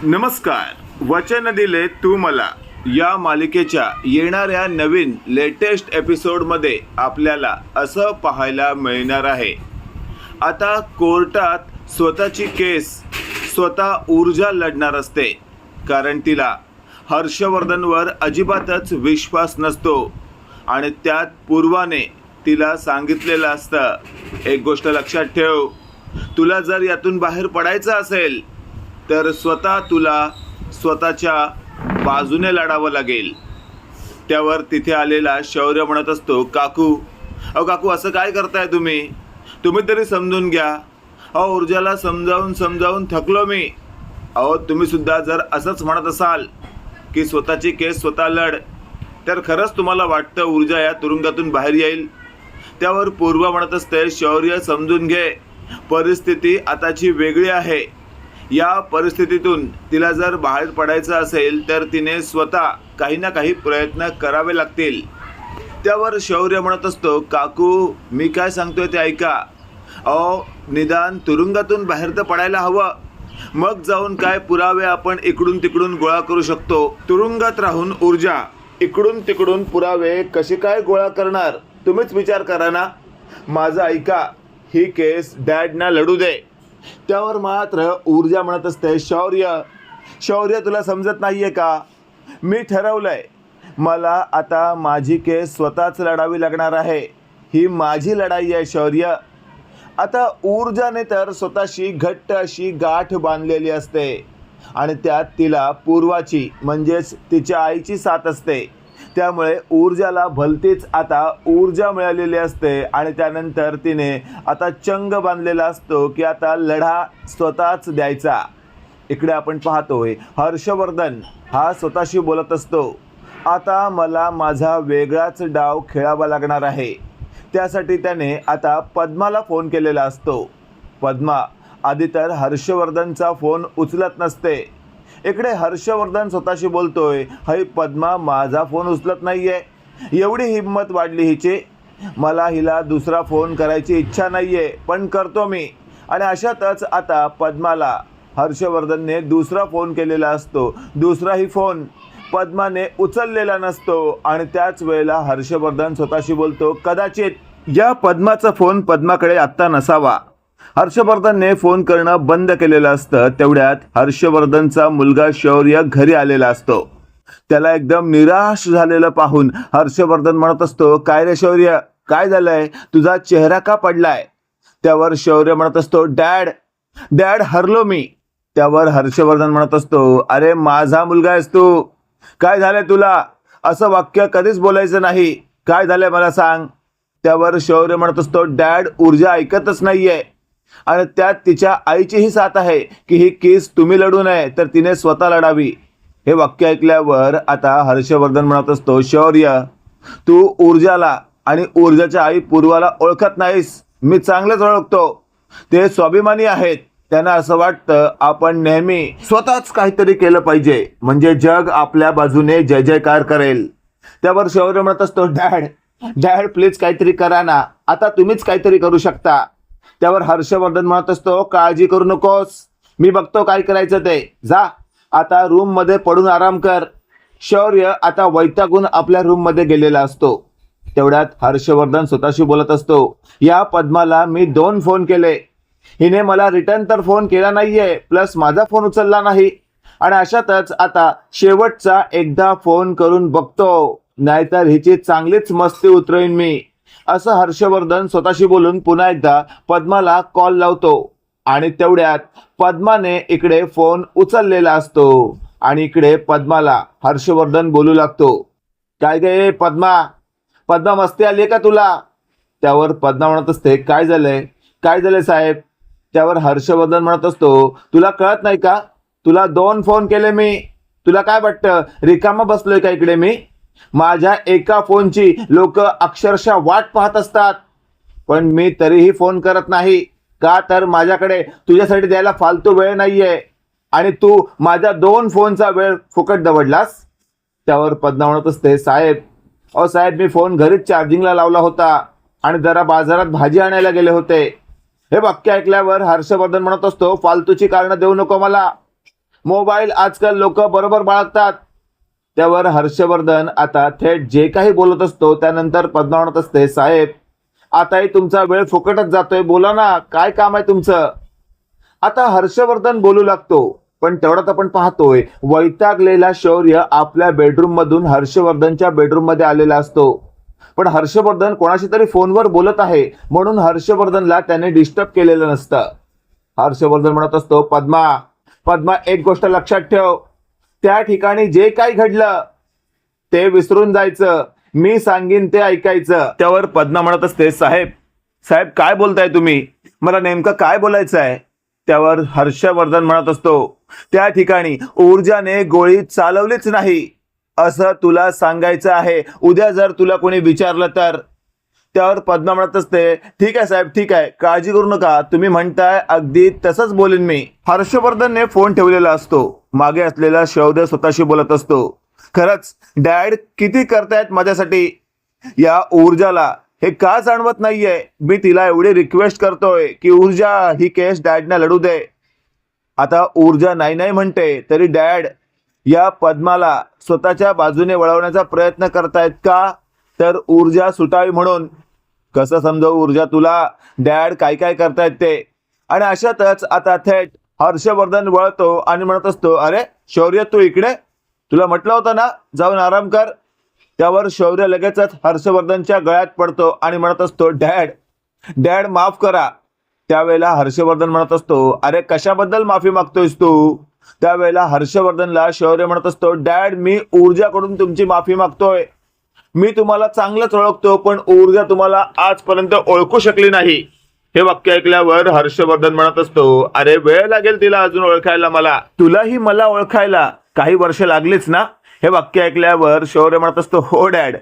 नमस्कार. वचन दिले तू मला या मालिकेच्या येणाऱ्या नवीन लेटेस्ट एपिसोडमध्ये आपल्याला असं पाहायला मिळणार आहे. आता कोर्टात स्वतःची केस स्वतः ऊर्जा लढणार असते, कारण तिला हर्षवर्धनवर अजिबातच विश्वास नसतो. आणि त्यात पूर्वाने तिला सांगितलेलं असतं, एक गोष्ट लक्षात ठेव, तुला जर यातून बाहेर पडायचं असेल तर स्वतः तुला स्वतःच्या बाजूने लढावं लागेल. त्यावर तिथे आलेला शौर्य म्हणत असतो, काकू, काकू असं काय करताय तुम्ही तरी समजून घ्या. ऊर्जाला समजावून थकलो मी. तुम्ही सुद्धा जर असंच म्हणत असाल की स्वतःची केस स्वतः लढ, तर खरंच तुम्हाला वाटतं ऊर्जा या तुरुंगातून बाहेर येईल? त्यावर पूर्वा म्हणत असते, शौर्य समजून घे, परिस्थिती आताची वेगळी आहे. या परिस्थितीतून तिला जर बाहेर पडायचं असेल तर तिने स्वतः काही ना काही प्रयत्न करावे लागतील. त्यावर शौर्य म्हणत असतो, काकू मी काय सांगतोय ते ऐका. निदान तुरुंगातून बाहेर तर पडायला हवं, मग जाऊन काय पुरावे आपण इकडून तिकडून गोळा करू शकतो. तुरुंगात राहून ऊर्जा इकडून तिकडून पुरावे कसे काय गोळा करणार, तुम्हीच विचार करा ना. माझं ऐका, ही केस डॅडना लढू दे. त्यावर मात्र ऊर्जा म्हणत असते, शौर्य तुला समजत नाहीये का? मी ठरवलंय, मला आता माझी केस स्वतःच लढावी लागणार आहे. ही माझी लढाई आहे शौर्य. आता ऊर्जाने तर स्वतःशी घट्ट अशी गाठ बांधलेली असते आणि त्यात तिला पूर्वाची म्हणजेच तिच्या आईची साथ असते. त्यामुळे ऊर्जाला भलतीच आता ऊर्जा मिळालेली असते आणि त्यानंतर तिने आता चंग बांधलेला असतो की आता लढा स्वतःच द्यायचा. इकडे आपण पाहतोय हर्षवर्धन हा स्वतःशी बोलत असतो, आता मला माझा वेगळाच डाव खेळावा लागणार आहे. त्यासाठी त्याने आता पद्माला फोन केलेला असतो. पद्मा आधी तर हर्षवर्धनचा फोन उचलत नसते. इकडे हर्षवर्धन स्वतःशी बोलतोय, हाय पद्मा माझा फोन उचलत नाहीये. एवढी हिंमत वाढली हिची. मला हिला दुसरा फोन करायची इच्छा नाहीये, पण करतो मी. आणि अशातच आता पद्माला हर्षवर्धनने दुसरा फोन केलेला असतो. दुसराही फोन पद्माने उचललेला नसतो आणि त्याच वेळेला हर्षवर्धन स्वतःशी बोलतो, कदाचित या पद्माचा फोन पद्माकडे आत्ता नसावा. हर्षवर्धनने फोन करणं बंद केलेलं असतं. तेवढ्यात हर्षवर्धनचा मुलगा शौर्य घरी आलेला असतो. त्याला एकदम निराश झालेलं पाहून हर्षवर्धन म्हणत असतो, काय रे शौर्य, काय झालंय, तुझा चेहरा का पडलाय? त्यावर शौर्य म्हणत असतो, डॅड हरलो मी. त्यावर हर्षवर्धन म्हणत असतो, अरे माझा मुलगा आहेस तू, काय झालंय तुला? असं वाक्य कधीच बोलायचं नाही, काय झालंय मला सांग. त्यावर शौर्य म्हणत असतो, डॅड ऊर्जा ऐकतच नाहीये आणि त्यात तिच्या आईचीही साथ आहे की ही केस तुम्ही लढू नये तर तिने स्वतः लढावी. हे वाक्य ऐकल्यावर आता हर्षवर्धन म्हणत असतो, शौर्य तू ऊर्जाला आणि ऊर्जाच्या आई पूर्वाला ओळखत नाहीस. मी चांगलंच ओळखतो. ते स्वाभिमानी आहेत. त्यांना असं वाटतं आपण नेहमी स्वतःच काहीतरी केलं पाहिजे, म्हणजे जग आपल्या बाजूने जय जयकार करेल. त्यावर शौर्य म्हणत असतो, डॅड प्लीज काहीतरी करा ना, आता तुम्हीच काहीतरी करू शकता. त्यावर हर्षवर्धन म्हणत असतो, काळजी करू नकोस, मी बघतो काय करायचं ते. जा आता रूम मध्ये पडून आराम कर. शौर्य आता वैतागून आपल्या रूम मध्ये गेलेला असतो. तेवढ्यात हर्षवर्धन स्वतःशी बोलत असतो, या पद्माला मी 2 फोन केले, हिने मला रिटर्न तर फोन केला नाहीये, प्लस माझा फोन उचलला नाही. आणि अशातच आता शेवटचा एकदा फोन करून बघतो, नाहीतर हिची चांगलीच मस्ती उतरवीन मी. असं हर्षवर्धन स्वतःशी बोलून पुन्हा एकदा पद्माला कॉल लावतो आणि तेवढ्यात पद्माने इकडे फोन उचललेला असतो आणि इकडे पद्माला हर्षवर्धन बोलू लागतो, काय गे पद्मा मस्ती आली का तुला? त्यावर पद्मा म्हणत असते, काय झालंय साहेब? त्यावर हर्षवर्धन म्हणत असतो, तुला कळत नाही का, तुला 2 फोन केले मी, तुला काय वाटतं रिकामा बसलोय का इकडे मी? माझ्या एका फोनची लोक अक्षरशः वाट पाहत असतात, पण मी तरीही फोन करत नाही का, तर माझ्याकडे तुझ्यासाठी द्यायला फालतू वेळ नाहीये आणि तू माझ्या 2 फोनचा वेळ फुकट दवडलास. त्यावर पद्मा म्हणत असते, साहेब मी फोन घरीच चार्जिंगला लावला होता आणि जरा बाजारात भाजी आणायला गेले होते. हे वाक्य ऐकल्यावर हर्षवर्धन म्हणत असतो, फालतूची कारणं देऊ नको मला. मोबाईल आजकाल लोक बरोबर बाळगतात. त्यावर हर्षवर्धन आता थेट जे काही बोलत असतो त्यानंतर पद्मा म्हणत असते, साहेब आताही तुमचा वेळ फुकटच जातोय, बोला ना काय काम आहे तुमचं. आता हर्षवर्धन बोलू लागतो, पण तेवढ्यात आपण पाहतोय वैतागलेला शौर्य आपल्या बेडरूम मधून हर्षवर्धनच्या बेडरूम मध्ये आलेला असतो. पण हर्षवर्धन कोणाशी तरी फोनवर बोलत आहे म्हणून हर्षवर्धनला त्याने डिस्टर्ब केलेलं नसतं. हर्षवर्धन म्हणत असतो, पद्मा पद्मा एक गोष्ट लक्षात ठेव, त्या ठिकाणी जे काही घडलं ते विसरून जायचं, मी सांगीन ते ऐकायचं. त्यावर पद्मा म्हणत असते, साहेब साहेब काय बोलताय तुम्ही, मला नेमकं काय बोलायचं आहे. त्यावर हर्षवर्धन म्हणत असतो, त्या ठिकाणी ऊर्जाने गोळी चालवलीच नाही असं तुला सांगायचं आहे, उद्या जर तुला कोणी विचारलं तर. त्यावर पद्मा म्हणत असते, ठीक आहे साहेब ठीक आहे, काळजी करू नका, तुम्ही म्हणताय अगदी तसंच बोलेन मी. हर्षवर्धनने फोन ठेवलेला असतो. मागे असलेला शौर्य स्वतःशी बोलत असतो, खरंच डॅड किती करतायत माझ्यासाठी, या ऊर्जाला हे का जाणवत नाहीये. मी तिला एवढी रिक्वेस्ट करतोय की ऊर्जा ही केस डॅडना लढू दे. आता ऊर्जा नाही नाही म्हणते तरी डॅड या पद्माला स्वतःच्या बाजूने वळवण्याचा प्रयत्न करतायत का, तर ऊर्जा सुटावी म्हणून. कसं समजावू ऊर्जा तुला, डॅड काय काय करतायत ते. आणि अशातच आता थेट हर्षवर्धन वळतो आणि म्हणत असतो, अरे शौर्य तू इकडे, तुला म्हटलं होतं ना जाऊन आराम कर. त्यावर शौर्य लगेचच हर्षवर्धनच्या गळ्यात पडतो आणि म्हणत असतो, डॅड डॅड माफ करा. त्यावेळेला हर्षवर्धन म्हणत असतो, अरे कशाबद्दल माफी मागतोयस तू. त्यावेळेला हर्षवर्धनला शौर्य म्हणत असतो, डॅड मी ऊर्जाकडून तुमची माफी मागतोय, मी तुम्हाला चांगलंच ओळखतो पण ऊर्जा तुम्हाला आजपर्यंत ओळखू शकली नाही. हे वाक्य ऐकल्यावर हर्षवर्धन म्हणत असतो, अरे वेळ लागेल तिला अजून ओळखायला, मला तुलाही मला ओळखायला काही वर्ष लागलीच ना. हे वाक्य ऐकल्यावर शौर्य म्हणत असतो, हो डॅड.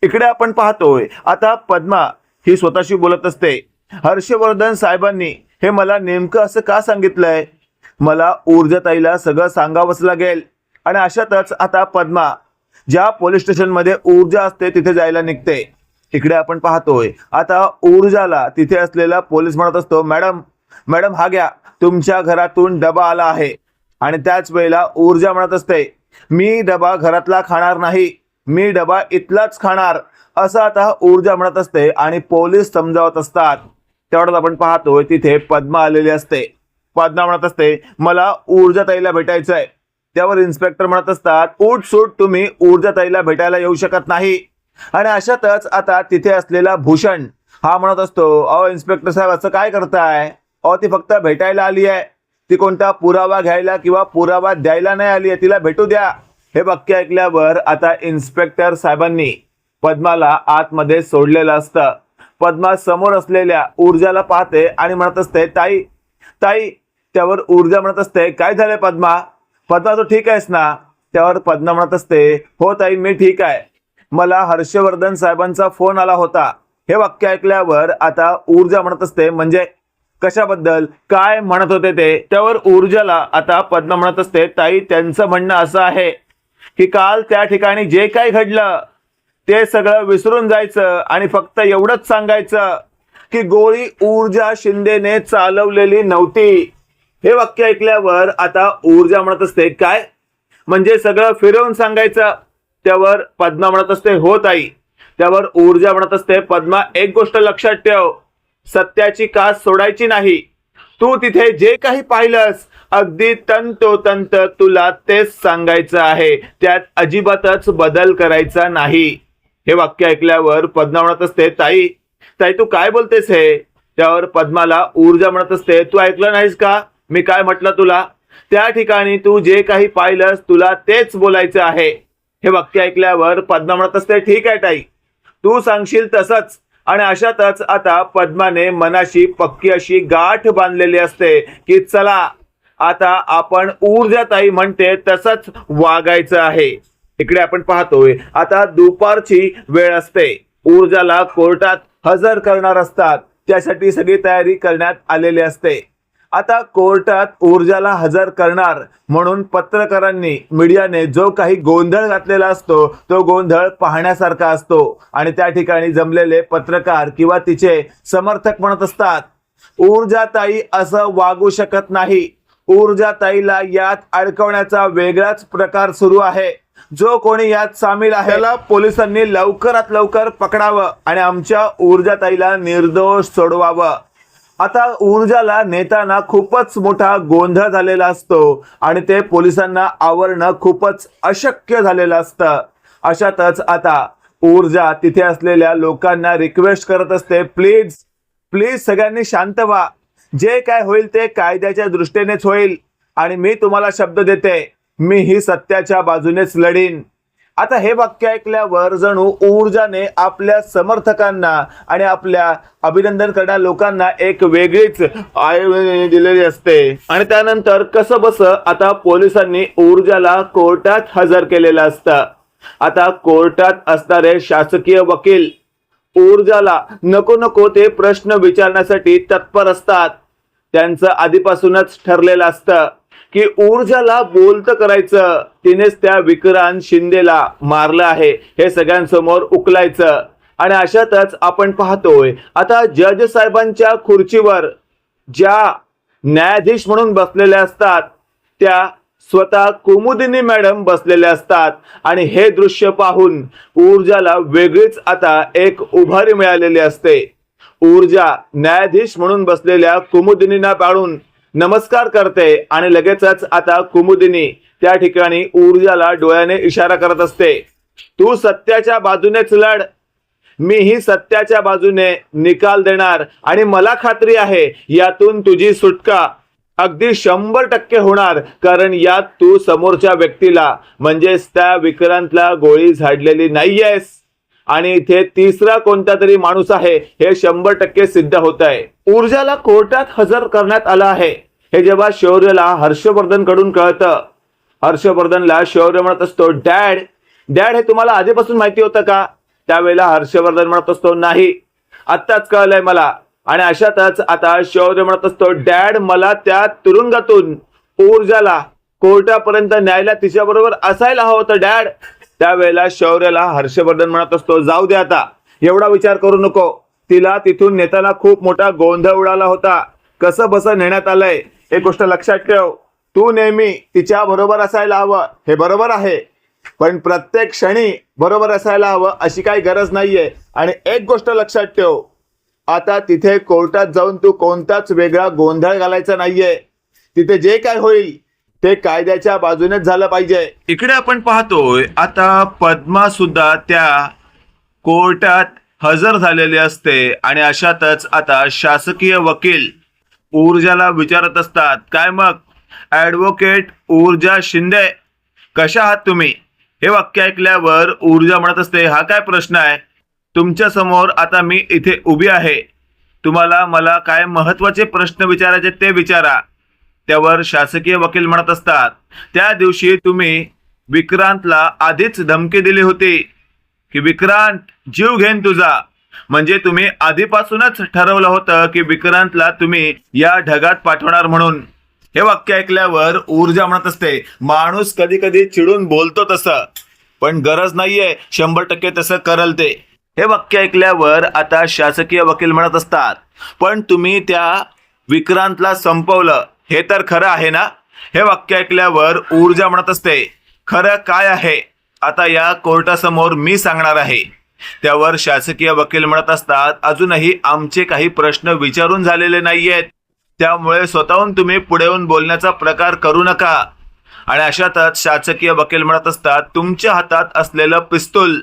इकडे आपण पाहतोय आता पद्मा ही स्वतःशी बोलत असते, हर्षवर्धन साहेबांनी हे मला नेमकं असं का सांगितलंय, मला ऊर्जाताईला सगळं सांगावंच लागेल. आणि अशातच आता पद्मा ज्या पोलीस स्टेशन मध्ये ऊर्जा असते तिथे जायला निघते. इकडे आपण पाहतोय आता ऊर्जाला तिथे असलेला पोलीस म्हणत असतो, मॅडम मॅडम हा घ्या, तुमच्या घरातून डबा आला आहे. आणि त्याच वेळेला ऊर्जा म्हणत असते, मी डबा घरातला खाणार नाही, मी डबा इथलाच खाणार, असं आता ऊर्जा म्हणत असते आणि पोलीस समजावत असतात. तेवढ्यात आपण पाहतोय तिथे पद्मा आलेली असते. पद्मा म्हणत असते, मला ऊर्जाताईला भेटायचंय. त्यावर इन्स्पेक्टर म्हणत असतात, उठ सूट तुम्ही ऊर्जाताईला भेटायला येऊ शकत नाही. आणि अशातच आता तिथे असलेला भूषण हा म्हणत असतो, अहो इन्स्पेक्टर साहेब असं काय करताय, अहो ती फक्त भेटायला आली आहे, ती कोणता पुरावा घ्यायला किंवा पुरावा द्यायला नाही आली आहे, तिला भेटू द्या. हे वाक्य ऐकल्यावर आता इन्स्पेक्टर साहेबांनी पद्माला आतमध्ये सोडलेलं असतं. पद्मा समोर असलेल्या ऊर्जाला पाहते आणि म्हणत असते, ताई ताई. त्यावर ऊर्जा म्हणत असते, काय झालंय पद्मा, पद्मा तू ठीक आहेस ना. त्यावर पद्मा म्हणत असते, हो ताई मी ठीक आहे, मला हर्षवर्धन साहेबांचा फोन आला होता. हे वाक्य ऐकल्यावर आता ऊर्जा म्हणत असते, म्हणजे कशाबद्दल, काय म्हणत होते ते. त्यावर ऊर्जाला आता पद्मा म्हणत असते, ताई त्यांचं म्हणणं असं आहे की काल त्या ठिकाणी जे काही घडलं ते सगळं विसरून जायचं आणि फक्त एवढंच सांगायचं की गोळी ऊर्जा शिंदेने चालवलेली नव्हती. हे वाक्य ऐकल्यावर आता ऊर्जा म्हणत असते, काय म्हणजे सगळं फिरवून सांगायचं. त्यावर पद्मा म्हणत असते, हो ताई. त्यावर ऊर्जा म्हणत असते, पद्मा एक गोष्ट लक्षात ठेव, सत्याची कास सोडायची नाही. तू तिथे जे काही पाहिलंस अगदी तंतोतंत तुला तेच सांगायचं आहे, त्यात अजिबातच बदल करायचा नाही. हे वाक्य ऐकल्यावर पद्मा म्हणत असते, ताई ताई तू काय बोलतेस हे. त्यावर पद्माला ऊर्जा म्हणत असते, तू ऐकलं नाहीस का मी काय म्हटलं तुला, त्या ठिकाणी तू जे काही पाहिलंस तुला तेच बोलायचं आहे. हे वाक्य ऐकल्यावर पद्मा म्हणत असते, ठीक आहे ताई तू सांगशील तसंच. आणि अशातच आता पद्माने मनाशी पक्की अशी गाठ बांधलेली असते की चला आता आपण ऊर्जाताई म्हणते तसंच वागायचं आहे. इकडे आपण पाहतोय आता दुपारची वेळ असते. ऊर्जाला कोर्टात हजर करणार असतात, त्यासाठी सगळी तयारी करण्यात आलेली असते. आता कोर्टात ऊर्जाला हजर करणार म्हणून पत्रकारांनी मीडियाने जो काही गोंधळ घातलेला असतो तो गोंधळ पाहण्यासारखा असतो. आणि त्या ठिकाणी जमलेले पत्रकार किंवा तिचे समर्थक म्हणत असतात, ऊर्जाताई असं वागू शकत नाही, ऊर्जाताईला यात अडकवण्याचा वेगळाच प्रकार सुरू आहे। जो कोणी यात सामील आहे त्याला पोलिसांनी लवकरात लवकर पकडावं आणि आमच्या ऊर्जाताईला निर्दोष सोडवावं। आता ऊर्जाला नेताना खूपच मोठा गोंधळ झालेला असतो आणि ते पोलिसांना आवरणं खूपच अशक्य झालेलं असतं। अशातच आता ऊर्जा तिथे असलेल्या लोकांना रिक्वेस्ट करत असते, प्लीज प्लीज सगळ्यांनी शांत व्हा, जे काय होईल ते कायद्याच्या दृष्टीनेच होईल आणि मी तुम्हाला शब्द देते, मी ही सत्याच्या बाजूनेच लढीन। आता हे वाक्य ऐकल्यावर जणू ऊर्जाने आपल्या समर्थकांना आणि आपल्या अभिनंदन करणाऱ्या लोकांना एक वेगळीच आय दिलेली असते आणि त्यानंतर कसं बस आता पोलिसांनी ऊर्जाला कोर्टात हजर केलेलं असतं। आता कोर्टात असणारे शासकीय वकील ऊर्जाला नको नको ते प्रश्न विचारण्यासाठी तत्पर असतात। त्यांचं आधीपासूनच ठरलेलं असतं की ऊर्जाला बोलतं करायचं, तिनेच त्या विक्रांत शिंदेला मारलं आहे हे सगळ्यांसमोर उकलायचं। आणि अशातच आपण पाहतोय आता जज साहेबांच्या खुर्चीवर ज्या न्यायाधीश म्हणून बसलेल्या असतात त्या स्वतः कुमुदिनी मॅडम बसलेले असतात आणि हे दृश्य पाहून ऊर्जाला वेगळीच आता एक उभारी मिळालेली असते। ऊर्जा न्यायाधीश म्हणून बसलेल्या कुमुदिनींना पाहून नमस्कार करते आणि लगेचच आता कुमुदिनी त्या ठिकाणी ऊर्जाला डोळ्याने इशारा करत असते, तू सत्याच्या बाजूनेच लढ, मीही सत्याच्या बाजूने निकाल देणार आणि मला खात्री आहे यातून तुझी सुटका अगदी 100% होणार, कारण यात तू समोरच्या व्यक्तीला म्हणजेच त्या विक्रांतला गोळी झाडलेली नाहीयेस आणि इथे तिसरा कोणता तरी माणूस आहे हे 100% सिद्ध होत आहे। ऊर्जाला कोर्टात हजर करण्यात आलं आहे हे जेव्हा शौर्यला हर्षवर्धन कडून कळतं, हर्षवर्धनला शौर्य म्हणत असतो, डॅड डॅड हे तुम्हाला आधीपासून माहिती होतं का? त्यावेळेला हर्षवर्धन म्हणत असतो, नाही आत्ताच कळलंय मला। आणि अशातच आता शौर्य म्हणत असतो, डॅड मला त्या तुरुंगातून ऊर्जाला कोर्टापर्यंत न्यायला तिच्याबरोबर असायला हवं होतं डॅड। त्यावेळेला शौर्याला हर्षवर्धन म्हणत असतो, जाऊ दे आता, एवढा विचार करू नको, तिला तिथून नेताना खूप मोठा गोंधळ उडाला होता, कसं बसं नेण्यात आलंय एक गोष्ट लक्षात ठेव, तू नेहमी तिच्या बरोबर असायला हवं हे बरोबर आहे, पण प्रत्येक क्षणी बरोबर असायला हवं अशी काही गरज नाहीये। आणि एक गोष्ट लक्षात ठेव, आता तिथे कोर्टात जाऊन तू कोणताच वेगळा गोंधळ घालायचा नाहीये, तिथे जे काय होईल ते कायद्याच्या बाजूनेच झालं पाहिजे। इकडे आपण पाहतोय आता पद्मा सुद्धा त्या कोर्टात हजर झालेली असते आणि अशातच आता शासकीय वकील ऊर्जाला विचारत असतात, काय मग ॲडव्होकेट ऊर्जा शिंदे कशा आहात तुम्ही? हे वाक्य ऐकल्यावर ऊर्जा म्हणत असते, हा काय प्रश्न आहे, तुमच्या समोर आता मी इथे उभी आहे, तुम्हाला मला काय महत्वाचे प्रश्न विचारायचे ते विचारा। त्यावर शासकीय वकील म्हणत असतात, त्या दिवशी तुम्ही विक्रांतला आधीच धमकी दिली होती की विक्रांत जीव घेईन तुझा, म्हणजे तुम्ही आधीपासूनच ठरवलं होतं की विक्रांतला तुम्ही या ढगात पाठवणार म्हणून। हे वाक्य ऐकल्यावर ऊर्जा म्हणत असते, माणूस कधी कधी चिडून बोलतो तसं, पण गरज नाहीये 100% तसं करल ते। हे वाक्य ऐकल्यावर आता शासकीय वकील म्हणत असतात, पण तुम्ही त्या विक्रांतला संपवलं हे तर खरं आहे ना? हे वाक्य ऐकल्यावर ऊर्जा म्हणत असते, खरं काय आहे आता या कोर्टासमोर मी सांगणार आहे। त्यावर शासकीय वकील म्हणत असतात, अजूनही आमचे काही प्रश्न विचारून झालेले नाहीयेत, त्यामुळे स्वतःहून तुम्ही पुढे येऊन बोलण्याचा प्रकार करू नका। आणि अशातच शासकीय वकील म्हणत असतात, तुमच्या हातात असलेलं पिस्तूल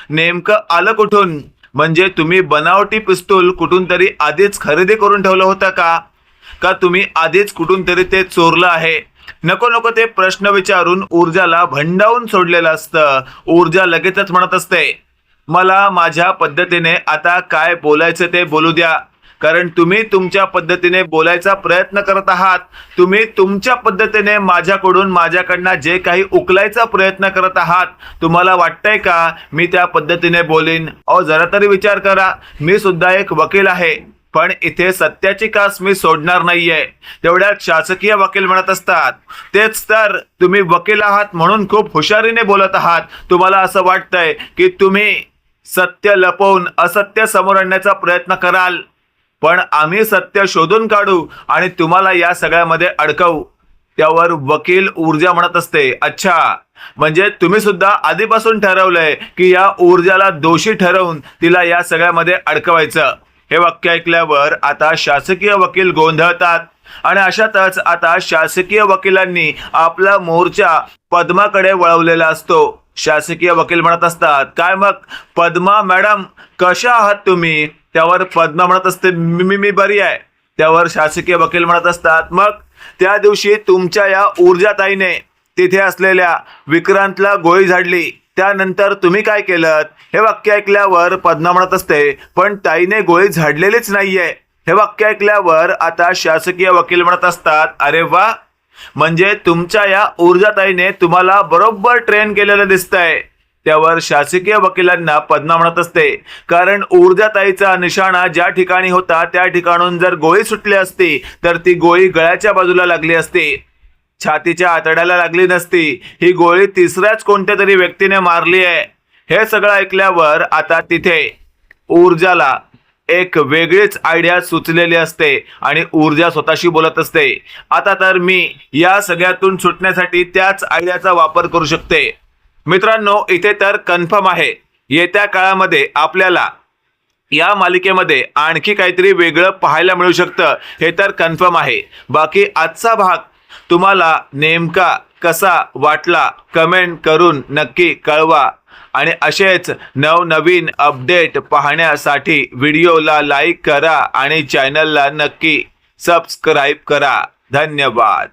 नेमकं आलं कुठून? म्हणजे तुम्ही बनावटी पिस्तूल कुठून तरी आधीच खरेदी करून ठेवलं होतं का तुम्ही आधीच कुठून तरी ते चोरलं आहे? नको नको ते प्रश्न विचारून ऊर्जाला भंडावून सोडलेलं असतं। ऊर्जा लगेचच म्हणत असते, मला माझ्या पद्धतीने आता काय बोलायचं ते बोलू द्या, कारण तुम्ही तुमच्या पद्धतीने बोलायचा प्रयत्न करत आहात, तुम्ही तुमच्या पद्धतीने माझ्याकडनं जे काही उकलायचा प्रयत्न करत आहात, तुम्हाला वाटतंय का मी त्या पद्धतीने बोलीन? अहो जरा तरी विचार करा, मी सुद्धा एक वकील आहे, पण इथे सत्याची कास मी सोडणार नाहीये। तेवढ्यात शासकीय वकील म्हणत असतात, तेच तर, तुम्ही वकील आहात म्हणून खूप हुशारीने बोलत आहात, तुम्हाला असं वाटतंय की तुम्ही सत्य लपवून असत्य समोर आणण्याचा प्रयत्न कराल, पण आम्ही सत्य शोधून काढू आणि तुम्हाला या सगळ्यामध्ये अडकवू। त्यावर वकील ऊर्जा म्हणत असते, अच्छा म्हणजे तुम्ही सुद्धा आधीपासून ठरवलंय की या ऊर्जाला दोषी ठरवून तिला या सगळ्यामध्ये अडकवायचं. हे वाक्य ऐकल्यावर आता शासकीय वकील गोंधळतात आणि अशातच आता शासकीय वकिलांनी आपला मोर्चा पद्माकडे वळवलेला असतो. शासकीय वकील म्हणत असतात, काय मग पद्मा मॅडम कशा आहात तुम्ही? त्यावर पद्मा म्हणत असते, मी बरी आहे. त्यावर शासकीय वकील म्हणत असतात, मग त्या दिवशी तुमच्या या ऊर्जाताईने तिथे असलेल्या विक्रांतला गोळी झाडली, त्यानंतर तुम्ही काय केलं? हे वाक्य ऐकल्यावर पद्मा म्हणत असते, पण ताईने गोळी झाडलेलीच नाहीये. हे वाक्य ऐकल्यावर आता शासकीय वकील म्हणत असतात, अरे वा, म्हणजे तुमच्या या ऊर्जाताईने तुम्हाला बरोबर ट्रेन केलेलं दिसतंय. त्यावर शासकीय वकिलांना पद्मा म्हणत असते, कारण ऊर्जाताईचा निशाणा ज्या ठिकाणी होता त्या ठिकाणून जर गोळी सुटली असती तर ती गोळी गळ्याच्या बाजूला लागली असती, छातीच्या आतड्याला लागली नसती. ही गोळी तिसऱ्याच कोणत्या तरी व्यक्तीने मारली आहे. हे सगळं ऐकल्यावर आता तिथे ऊर्जाला एक वेगळीच आयडिया सुचलेली असते आणि ऊर्जा स्वतःशी बोलत असते, आता तर मी या सगळ्यातून सुटण्यासाठी त्याच आयडियाचा वापर करू शकते. मित्रांनो, इथे तर कन्फर्म आहे येत्या काळामध्ये आपल्याला या मालिकेमध्ये आणखी काहीतरी वेगळं पाहायला मिळू शकतं, हे तर कन्फर्म आहे. बाकी आजचा भाग तुम्हाला नेमका कसा वाटला कमेंट करून नक्की कळवा आणि असेच नवनवीन अपडेट पाहण्यासाठी व्हिडिओला लाईक करा आणि चॅनलला नक्की सबस्क्राईब करा. धन्यवाद.